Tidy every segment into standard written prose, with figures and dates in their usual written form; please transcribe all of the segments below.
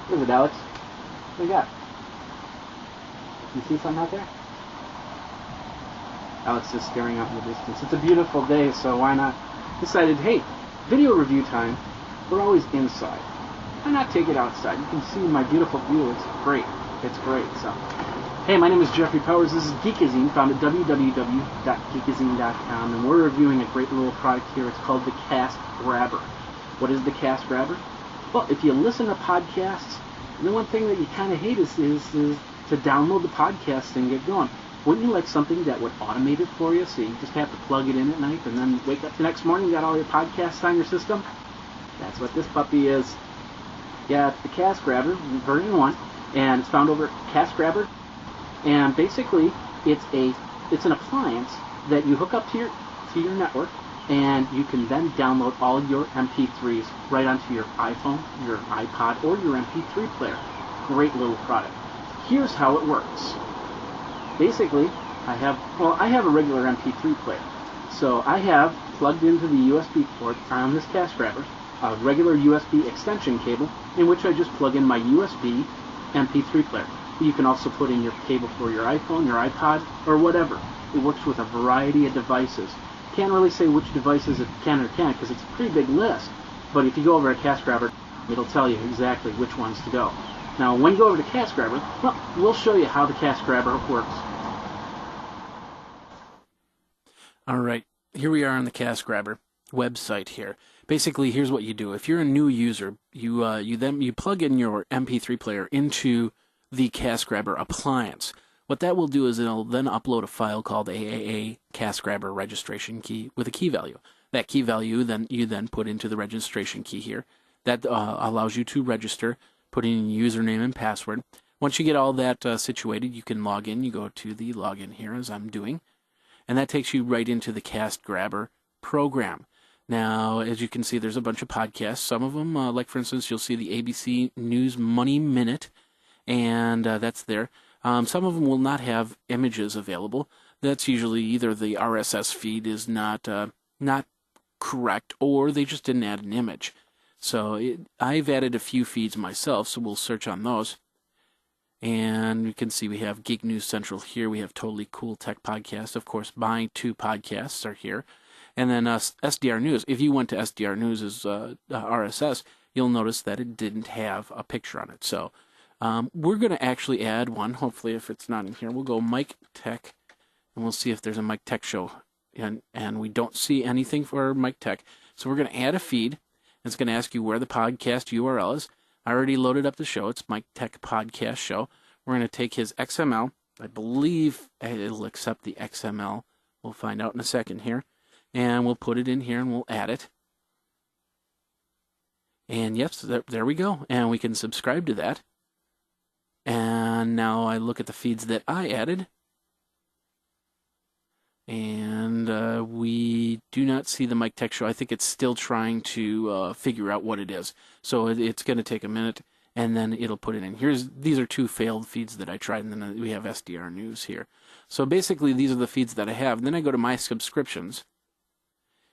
What is it, Alex? What do you got? You see something out there? Alex is staring out in the distance. It's a beautiful day, so why not? Decided, hey, video review time. We're always inside. Why not take it outside? You can see my beautiful view. It's great. It's great. So, hey, my name is Jeffrey Powers. This is Geekazine, found at www.geekazine.com, and we're reviewing a great little product here. It's called the CastGrabber. What is the CastGrabber? Well, if you listen to podcasts, the one thing that you kind of hate is to download the podcast and get going. Wouldn't you like something that would automate it for you, so you just have to plug it in at night and then wake up the next morning and got all your podcasts on your system? That's what this puppy is. Yeah, it's the CastGrabber, version 1, and it's found over at CastGrabber. And basically, it's an appliance that you hook up to your network, and you can then download all your MP3s right onto your iPhone, your iPod, or your MP3 player. Great little product. Here's how it works. Basically, I have a regular MP3 player. So I have plugged into the USB port on this CastGrabber a regular USB extension cable in which I just plug in my USB MP3 player. You can also put in your cable for your iPhone, your iPod, or whatever. It works with a variety of devices. Can't really say which devices it can or can't because it's a pretty big list. But if you go over to CastGrabber, it'll tell you exactly which ones to go. Now, when you go over to CastGrabber, well, we'll show you how the CastGrabber works. All right, here we are on the CastGrabber website here. Basically, here's what you do. If you're a new user, you plug in your MP3 player into the CastGrabber appliance. What that will do is it'll then upload a file called AAA CastGrabber registration key with a key value. That key value you then put into the registration key here. That allows you to register, put in your username and password. Once you get all that situated, you can log in. You go to the login here, as I'm doing, and that takes you right into the CastGrabber program. Now, as you can see, there's a bunch of podcasts. Some of them, like for instance, you'll see the ABC News Money Minute, and that's there. Some of them will not have images available. That's usually either the RSS feed is not correct, or they just didn't add an image. So I've added a few feeds myself, so we'll search on those. And you can see we have Geek News Central here. We have Totally Cool Tech Podcast. Of course, my two podcasts are here. And then SDR News. If you went to SDR News' RSS, you'll notice that it didn't have a picture on it. So we're going to actually add one. Hopefully, if it's not in here, we'll go Mike Tech, and we'll see if there's a Mike Tech show. And we don't see anything for Mike Tech. So we're going to add a feed. It's going to ask you where the podcast URL is. I already loaded up the show. It's Mike Tech Podcast Show. We're going to take his XML. I believe it'll accept the XML. We'll find out in a second here. And we'll put it in here and we'll add it. And yes, there we go. And we can subscribe to that. And now I look at the feeds that I added. And we do not see the Mike Tech Show. I think it's still trying to figure out what it is. So it's going to take a minute, and then it'll put it in. These are two failed feeds that I tried, and then we have SDR News here. So basically, these are the feeds that I have. And then I go to my subscriptions,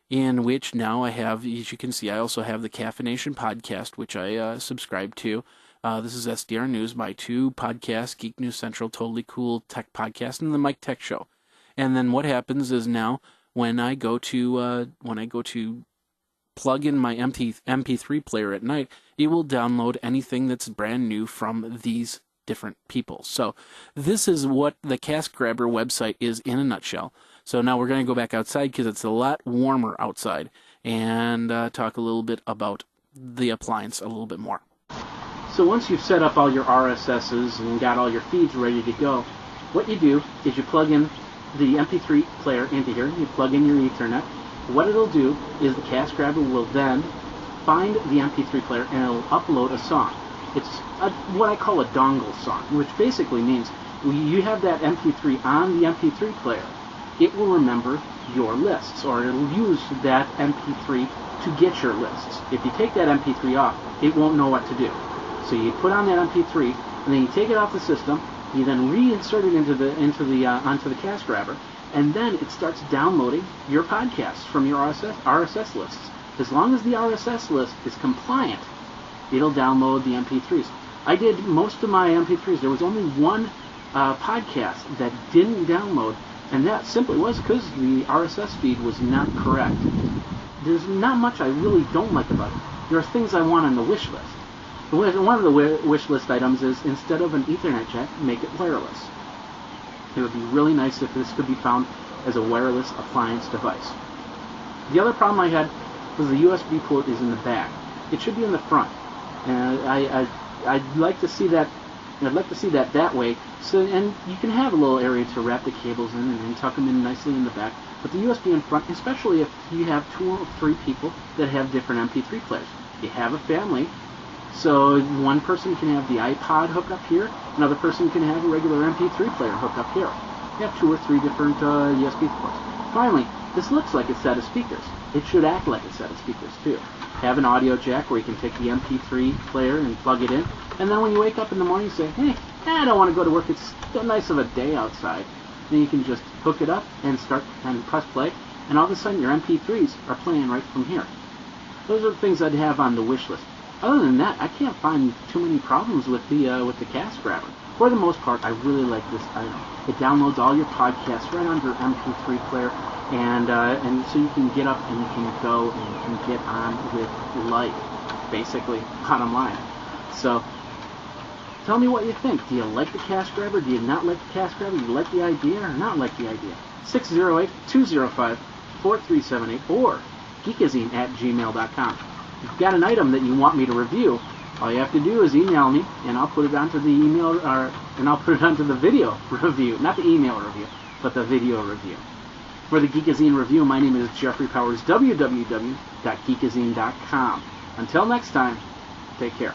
in which now I have, as you can see, I also have the Caffeination Podcast, which I subscribe to. This is SDR News, my two podcasts, Geek News Central, Totally Cool Tech Podcast, and the Mike Tech Show. And then what happens is now when I go to plug in my MP3 player at night, it will download anything that's brand new from these different people. So this is what the CastGrabber website is in a nutshell. So now we're going to go back outside because it's a lot warmer outside and talk a little bit about the appliance a little bit more. So once you've set up all your RSSs and got all your feeds ready to go, what you do is you plug in the MP3 player into here, you plug in your Ethernet. What it'll do is the CastGrabber will then find the MP3 player and it'll upload a song. It's what I call a dongle song, which basically means you have that MP3 on the MP3 player. It will remember your lists, or it'll use that MP3 to get your lists. If you take that MP3 off, it won't know what to do. So you put on that MP3, and then you take it off the system. You then reinsert it onto the CastGrabber, and then it starts downloading your podcasts from your RSS lists. As long as the RSS list is compliant, it'll download the MP3s. I did most of my MP3s. There was only one podcast that didn't download, and that simply was because the RSS feed was not correct. There's not much I really don't like about it. There are things I want on the wish list. One of the wish list items is, instead of an Ethernet jack, make it wireless. It would be really nice if this could be found as a wireless appliance device. The other problem I had was the USB port is in the back. It should be in the front. And I'd like to see that. I'd like to see that way. So, and you can have a little area to wrap the cables in and tuck them in nicely in the back. But the USB in front, especially if you have 2 or 3 people that have different MP3 players. You have a family, so one person can have the iPod hooked up here, another person can have a regular MP3 player hooked up here. You have 2 or 3 different USB ports. Finally, this looks like a set of speakers. It should act like a set of speakers too. Have an audio jack where you can take the MP3 player and plug it in, and then when you wake up in the morning, you say, hey, I don't want to go to work, it's so nice of a day outside. Then you can just hook it up and start and press play, and all of a sudden your MP3s are playing right from here. Those are the things I'd have on the wish list. Other than that, I can't find too many problems with the CastGrabber. For the most part, I really like this item. It downloads all your podcasts right onto your MP3 player, and so you can get up and you can go and you can get on with life, basically, bottom line. So, tell me what you think. Do you like the CastGrabber? Do you not like the CastGrabber? Do you like the idea or not like the idea? 608-205-4378 or geekazine@gmail.com. If you've got an item that you want me to review, all you have to do is email me, and I'll put it onto the email, and I'll put it onto the video review, not the email review, but the video review. For the Geekazine review, my name is Jeffrey Powers, www.geekazine.com. Until next time, take care.